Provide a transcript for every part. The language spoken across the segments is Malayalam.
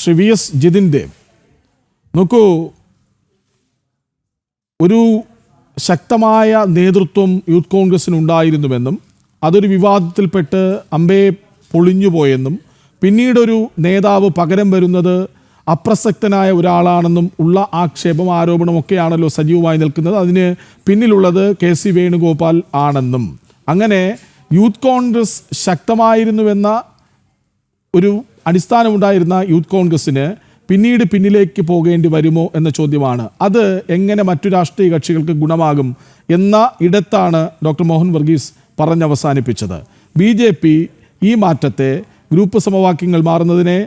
ശ്രീ വി എസ് ജിതിൻ ദേവ്, നോക്കൂ, ഒരു ശക്തമായ നേതൃത്വം യൂത്ത് കോൺഗ്രസിനുണ്ടായിരുന്നുവെന്നും അതൊരു വിവാദത്തിൽപ്പെട്ട് അമ്പേ പൊളിഞ്ഞുപോയെന്നും പിന്നീടൊരു നേതാവ് പകരം വരുന്നത് അപ്രസക്തനായ ഒരാളാണെന്നും ഉള്ള ആക്ഷേപം ആരോപണമൊക്കെയാണല്ലോ സജീവമായി നിൽക്കുന്നത്. അതിന് പിന്നിലുള്ളത് കെ സി വേണുഗോപാൽ ആണെന്നും, അങ്ങനെ യൂത്ത് കോൺഗ്രസ് ശക്തമായിരുന്നുവെന്ന ഒരു അടിസ്ഥാനമുണ്ടായിരുന്ന യൂത്ത് കോൺഗ്രസ്സിന് പിന്നീട് പിന്നിലേക്ക് പോകേണ്ടി വരുമോ എന്ന ചോദ്യമാണ്. അത് എങ്ങനെ മറ്റു രാഷ്ട്രീയ കക്ഷികൾക്ക് ഗുണമാകും എന്ന ഇടത്താണ് ഡോക്ടർ മോഹൻ വർഗീസ് പറഞ്ഞവസാനിപ്പിച്ചത്. BJP ഈ മാറ്റത്തെ, ഗ്രൂപ്പ് സമവാക്യങ്ങൾ മാറുന്നതിനെ,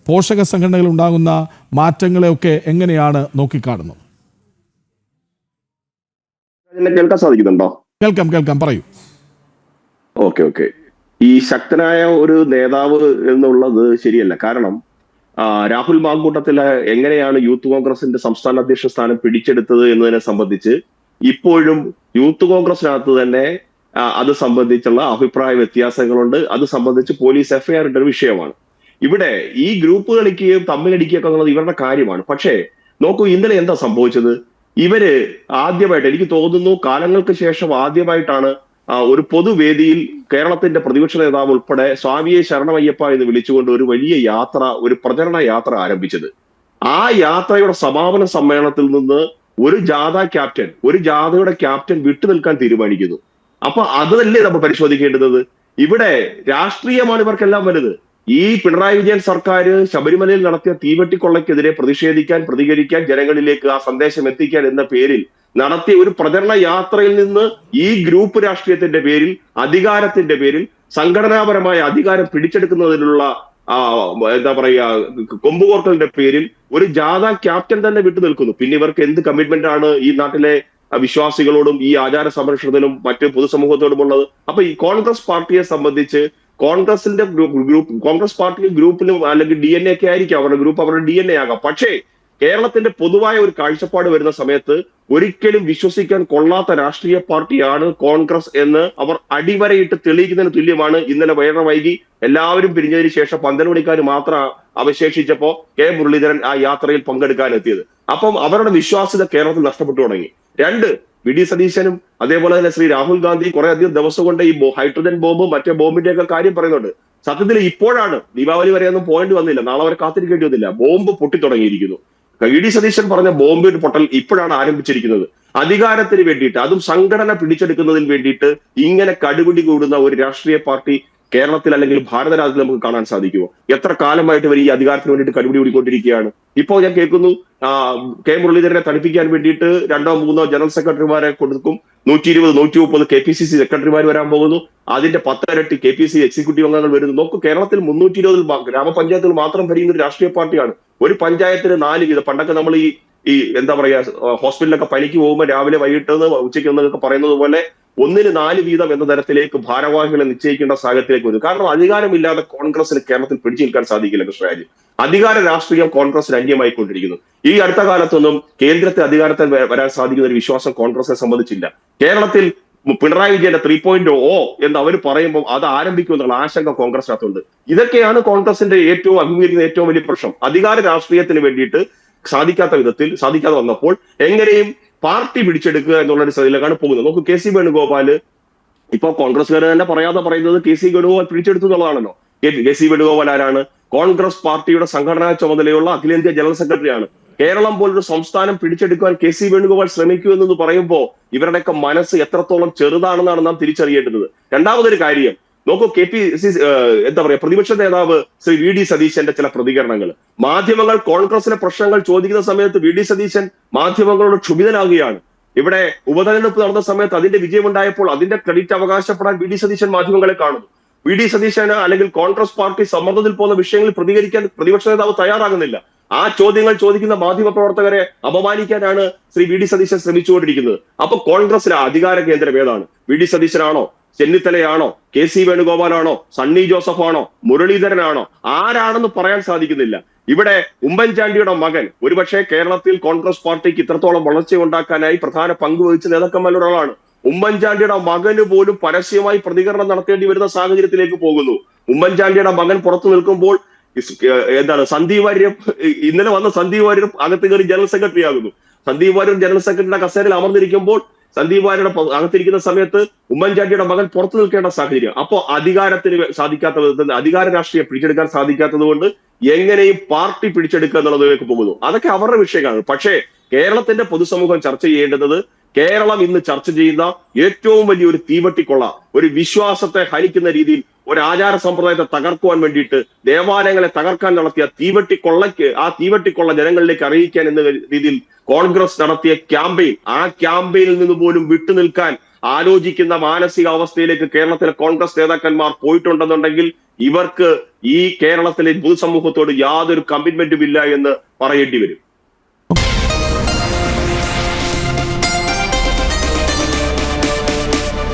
പോഷക സംഘടനകൾ ഉണ്ടാകുന്ന മാറ്റങ്ങളെയൊക്കെ എങ്ങനെയാണ് നോക്കിക്കാണുന്നത്? കേൾക്കാൻ സാധിക്കുന്നുണ്ടോ? കേൾക്കാം, പറയൂ. ഓക്കെ. ഈ ശക്തനായ ഒരു നേതാവ് എന്നുള്ളത് ശരിയല്ല. കാരണം രാഹുൽ മാങ്കൂട്ടത്തില് എങ്ങനെയാണ് യൂത്ത് കോൺഗ്രസിന്റെ സംസ്ഥാന അധ്യക്ഷ സ്ഥാനം പിടിച്ചെടുത്തത് എന്നതിനെ സംബന്ധിച്ച് ഇപ്പോഴും യൂത്ത് കോൺഗ്രസിനകത്ത് തന്നെ അത് സംബന്ധിച്ചുള്ള അഭിപ്രായ വ്യത്യാസങ്ങളുണ്ട്. അത് സംബന്ധിച്ച് പോലീസ് FIR ഇട്ട ഒരു വിഷയമാണ്. ഇവിടെ ഈ ഗ്രൂപ്പ് കളിക്കുകയും തമ്മിലടിക്കുകയൊക്കെ എന്നുള്ളത് ഇവരുടെ കാര്യമാണ്. പക്ഷേ നോക്കൂ, ഇന്നലെ എന്താ സംഭവിച്ചത്? ഇവര് ആദ്യമായിട്ട്, എനിക്ക് തോന്നുന്നു കാലങ്ങൾക്ക് ശേഷം ആദ്യമായിട്ടാണ് ഒരു പൊതുവേദിയിൽ കേരളത്തിന്റെ പ്രതിപക്ഷ നേതാവ് ഉൾപ്പെടെ സ്വാമിയെ ശരണമയ്യപ്പ എന്ന് വിളിച്ചുകൊണ്ട് ഒരു വലിയ യാത്ര, ഒരു പ്രചരണ യാത്ര ആരംഭിച്ചത്. ആ യാത്രയുടെ സമാപന സമ്മേളനത്തിൽ നിന്ന് ഒരു ജാഥയുടെ ക്യാപ്റ്റൻ വിട്ടുനിൽക്കാൻ തീരുമാനിക്കുന്നു. അപ്പൊ അതല്ലേ നമ്മൾ പരിശോധിക്കേണ്ടത്? ഇവിടെ രാഷ്ട്രീയമാണ് ഇവർക്കെല്ലാം വലുത്. ഈ പിണറായി വിജയൻ സർക്കാർ ശബരിമലയിൽ നടത്തിയ തീവെട്ടിക്കൊള്ളയ്ക്കെതിരെ പ്രതികരിക്കാൻ, ജനങ്ങളിലേക്ക് ആ സന്ദേശം എത്തിക്കാൻ എന്ന പേരിൽ നടത്തിയ ഒരു പ്രചരണ യാത്രയിൽ നിന്ന് ഈ ഗ്രൂപ്പ് രാഷ്ട്രീയത്തിന്റെ പേരിൽ, അധികാരത്തിന്റെ പേരിൽ, സംഘടനാപരമായ അധികാരം പിടിച്ചെടുക്കുന്നതിനുള്ള എന്താ പറയാ കൊമ്പുകോർക്കലിന്റെ പേരിൽ ഒരു ജാഥ ക്യാപ്റ്റൻ തന്നെ വിട്ടു നിൽക്കുന്നു. പിന്നെ ഇവർക്ക് എന്ത് കമ്മിറ്റ്മെന്റ് ആണ് ഈ നാട്ടിലെ വിശ്വാസികളോടും ഈ ആചാര സംരക്ഷണത്തിനും മറ്റ് പൊതുസമൂഹത്തോടും ഉള്ളത്? അപ്പൊ ഈ കോൺഗ്രസ് പാർട്ടിയെ സംബന്ധിച്ച് കോൺഗ്രസ് പാർട്ടി ഗ്രൂപ്പിലും അല്ലെങ്കിൽ DNA ഒക്കെ ആയിരിക്കും അവരുടെ ഗ്രൂപ്പ്, അവരുടെ DNA ആകാം. പക്ഷേ കേരളത്തിന്റെ പൊതുവായ ഒരു കാഴ്ചപ്പാട് വരുന്ന സമയത്ത് ഒരിക്കലും വിശ്വസിക്കാൻ കൊള്ളാത്ത രാഷ്ട്രീയ പാർട്ടിയാണ് കോൺഗ്രസ് എന്ന് അവർ അടിവരയിട്ട് തെളിയിക്കുന്നതിന് തുല്യമാണ്. ഇന്നലെ വൈകിട്ട് വൈകി എല്ലാവരും പിരിഞ്ഞതിന് ശേഷം 12 മണിക്കാർ മാത്രം അവശേഷിച്ചപ്പോ K മുരളീധരൻ ആ യാത്രയിൽ പങ്കെടുക്കാൻ എത്തിയത്. അപ്പം അവരുടെ വിശ്വാസ്യത കേരളത്തിൽ നഷ്ടപ്പെട്ടു തുടങ്ങി. 2, VD സതീശനും അതേപോലെ തന്നെ ശ്രീ രാഹുൽ ഗാന്ധി കുറെ അധികം ദിവസം കൊണ്ട് ഈ ഹൈഡ്രജൻ ബോംബ്, മറ്റേ ബോംബിന്റെ ഒക്കെ കാര്യം പറയുന്നുണ്ട്. സത്യത്തിൽ ഇപ്പോഴാണ്, ദീപാവലി വരെ ഒന്നും പോയിന്റ് വന്നില്ല, നാളെ വരെ കാത്തിരിക്കേണ്ടി വന്നില്ല, ബോംബ് പൊട്ടിത്തുടങ്ങിയിരിക്കുന്നു. VD സതീശൻ പറഞ്ഞ ബോംബിന്റെ പൊട്ടൽ ഇപ്പോഴാണ് ആരംഭിച്ചിരിക്കുന്നത്. അധികാരത്തിന് വേണ്ടിയിട്ട്, അതും സംഘടന പിടിച്ചെടുക്കുന്നതിന് വേണ്ടിയിട്ട് ഇങ്ങനെ കടുപിടി കൂടുന്ന ഒരു രാഷ്ട്രീയ പാർട്ടി കേരളത്തിൽ അല്ലെങ്കിൽ ഭാരത രാജ്യത്തിൽ നമുക്ക് കാണാൻ സാധിക്കുമോ? എത്ര കാലമായിട്ട് ഇവർ ഈ അധികാരത്തിന് വേണ്ടിയിട്ട് കടുപിടി കൂടിക്കൊണ്ടിരിക്കുകയാണ്. ഇപ്പോൾ ഞാൻ കേൾക്കുന്നു K മുരളീധരനെ തണുപ്പിക്കാൻ വേണ്ടിയിട്ട് 2ഓ 3ഓ ജനറൽ സെക്രട്ടറിമാരെ കൊടുക്കും. 120, 130 KPCC സെക്രട്ടറിമാർ വരാൻ പോകുന്നു. അതിന്റെ 10 ഇരട്ടി KPCC എക്സിക്യൂട്ടീവ് അംഗങ്ങൾ വരുന്നു. നോക്കൂ, കേരളത്തിൽ 320 ഗ്രാമപഞ്ചായത്തുകൾ മാത്രം ഭരിക്കുന്ന ഒരു രാഷ്ട്രീയ പാർട്ടിയാണ്. ഒരു പഞ്ചായത്തിന് 4 വീതം. പണ്ടൊക്കെ നമ്മൾ ഈ എന്താ പറയാ ഹോസ്പിറ്റലിലൊക്കെ പനിക്ക് പോകുമ്പോൾ രാവിലെ വൈകിട്ട് ഉച്ചയ്ക്ക് എന്നൊക്കെ പറയുന്നത് പോലെ 1ന് 4 വീതം എന്ന തരത്തിലേക്ക് ഭാരവാഹികളെ നിശ്ചയിക്കേണ്ട സാഹചര്യത്തിലേക്ക് വരും. കാരണം അധികാരമില്ലാതെ കോൺഗ്രസിന് കേരളത്തിൽ പിടിച്ചു നിൽക്കാൻ സാധിക്കില്ല. കൃഷ്ണരാജ്, അധികാര രാഷ്ട്രീയം കോൺഗ്രസിന് അന്യമായിക്കൊണ്ടിരിക്കുന്നു. ഈ അടുത്ത കാലത്തൊന്നും കേന്ദ്രത്തെ അധികാരത്തിൽ വരാൻ സാധിക്കുന്ന ഒരു വിശ്വാസം കോൺഗ്രസിനെ സംബന്ധിച്ചില്ല. കേരളത്തിൽ പിണറായി വിജയന്റെ 3.0 എന്ന് അവർ പറയുമ്പോൾ അത് ആരംഭിക്കുമെന്നുള്ള ആശങ്ക കോൺഗ്രസിനകത്തുണ്ട്. ഇതൊക്കെയാണ് കോൺഗ്രസിന്റെ അഭിമുഖീകരിക്കുന്ന ഏറ്റവും വലിയ പ്രശ്നം. അധികാര രാഷ്ട്രീയത്തിന് വേണ്ടിയിട്ട് സാധിക്കാതെ വന്നപ്പോൾ എങ്ങനെയും പാർട്ടി പിടിച്ചെടുക്കുക എന്നുള്ളൊരു സ്ഥിതിയിലേക്കാണ് പോകുന്നത്. നോക്കൂ, KC വേണുഗോപാല് ഇപ്പൊ കോൺഗ്രസ്സുകാർ തന്നെ പറയാതെ പറയുന്നത് KC വേണുഗോപാൽ പിടിച്ചെടുത്തു എന്നുള്ളതാണല്ലോ. KC വേണുഗോപാൽ ആരാണ്? കോൺഗ്രസ് പാർട്ടിയുടെ സംഘടനാ ചുമതലയുള്ള അഖിലേന്ത്യാ ജനറൽ സെക്രട്ടറിയാണ്. കേരളം പോലൊരു സംസ്ഥാനം പിടിച്ചെടുക്കാൻ KC വേണുഗോപാൽ ശ്രമിക്കൂ എന്ന് പറയുമ്പോൾ ഇവരുടെയൊക്കെ മനസ്സ് എത്രത്തോളം ചെറുതാണെന്നാണ് നാം തിരിച്ചറിയേണ്ടത്. രണ്ടാമതൊരു കാര്യം നോക്കൂ, എന്താ പറയാ പ്രതിപക്ഷ നേതാവ് ശ്രീ VD സതീശന്റെ ചില പ്രതികരണങ്ങൾ, മാധ്യമങ്ങൾ കോൺഗ്രസിലെ പ്രശ്നങ്ങൾ ചോദിക്കുന്ന സമയത്ത് VD സതീശൻ മാധ്യമങ്ങളോട് ക്ഷുഭിതനാകുകയാണ്. ഇവിടെ ഉപതെരഞ്ഞെടുപ്പ് നടന്ന സമയത്ത് അതിന്റെ വിജയമുണ്ടായപ്പോൾ അതിന്റെ ക്രെഡിറ്റ് അവകാശപ്പെടാൻ VD സതീശൻ മാധ്യമങ്ങളെ കാണുന്നു. VD സതീശന് അല്ലെങ്കിൽ കോൺഗ്രസ് പാർട്ടി സമ്മർദ്ദത്തിൽ പോകുന്ന വിഷയങ്ങളിൽ പ്രതികരിക്കാൻ പ്രതിപക്ഷ നേതാവ് തയ്യാറാകുന്നില്ല. ആ ചോദ്യങ്ങൾ ചോദിക്കുന്ന മാധ്യമ പ്രവർത്തകരെ അപമാനിക്കാനാണ് ശ്രീ VD സതീശൻ ശ്രമിച്ചുകൊണ്ടിരിക്കുന്നത്. അപ്പൊ കോൺഗ്രസിലെ അധികാര കേന്ദ്രം ഏതാണ്? VD സതീശനാണോ? ചെന്നിത്തലയാണോ? KC വേണുഗോപാലാണോ? സണ്ണി ജോസഫ് ആണോ? മുരളീധരനാണോ? ആരാണെന്ന് പറയാൻ സാധിക്കുന്നില്ല. ഇവിടെ ഉമ്മൻചാണ്ടിയുടെ മകൻ ഒരുപക്ഷെ കേരളത്തിൽ കോൺഗ്രസ് പാർട്ടിക്ക് ഇത്രത്തോളം വളർച്ച ഉണ്ടാക്കാനായി പ്രധാന പങ്ക് വഹിച്ച നേതാക്കന്മാരിൽ ഒരാളാണ്. ഉമ്മൻചാണ്ടിയുടെ മകന് പോലും പരസ്യമായി പ്രതികരണം നടത്തേണ്ടി വരുന്ന സാഹചര്യത്തിലേക്ക് പോകുന്നു. ഉമ്മൻചാണ്ടിയുടെ മകൻ പുറത്തു നിൽക്കുമ്പോൾ എന്താണ് സന്ദീപ് വാര്യർ, ഇന്നലെ വന്ന സന്ദീപ് വാര്യർ അകത്ത് കയറി ജനറൽ സെക്രട്ടറി ആകുന്നു. സന്ദീപ് വാര്യർ ജനറൽ സെക്രട്ടറിയുടെ കസേരയിൽ അമർന്നിരിക്കുമ്പോൾ സന്ദീപ് വാര്യരുടെ അകത്തിരിക്കുന്ന സമയത്ത് ഉമ്മൻചാണ്ടിയുടെ മകൻ പുറത്തു നിൽക്കേണ്ട സാഹചര്യം. അപ്പോ അധികാരത്തിന് സാധിക്കാത്ത വിധത്തിൽ അധികാര രാഷ്ട്രീയം പിടിച്ചെടുക്കാൻ സാധിക്കാത്തത് കൊണ്ട് എങ്ങനെയും പാർട്ടി പിടിച്ചെടുക്കുക എന്നുള്ളതിലേക്ക് പോകുന്നു. അതൊക്കെ അവരുടെ വിഷയമാണ്. പക്ഷേ കേരളത്തിന്റെ പൊതുസമൂഹം ചർച്ച ചെയ്യേണ്ടത് കേരളം ഇന്ന് ചർച്ച ചെയ്യുന്ന ഏറ്റവും വലിയൊരു തീവട്ടിക്കൊള്ള, ഒരു വിശ്വാസത്തെ ഹനിക്കുന്ന രീതിയിൽ ഒരു ആചാര സമ്പ്രദായത്തെ തകർക്കുവാൻ വേണ്ടിയിട്ട് ദേവാലയങ്ങളെ തകർക്കാൻ നടത്തിയ ആ തീവട്ടിക്കൊള്ള ജനങ്ങളിലേക്ക് അറിയിക്കാൻ എന്ന രീതിയിൽ കോൺഗ്രസ് നടത്തിയ ക്യാമ്പയിൻ, ആ ക്യാമ്പയിനിൽ നിന്ന് പോലും വിട്ടുനിൽക്കാൻ ആലോചിക്കുന്ന മാനസികാവസ്ഥയിലേക്ക് കേരളത്തിലെ കോൺഗ്രസ് നേതാക്കന്മാർ പോയിട്ടുണ്ടെന്നുണ്ടെങ്കിൽ ഇവർക്ക് ഈ കേരളത്തിലെ പൊതുസമൂഹത്തോട് യാതൊരു കമ്മിറ്റ്മെന്റും ഇല്ല എന്ന് പറയേണ്ടി വരും.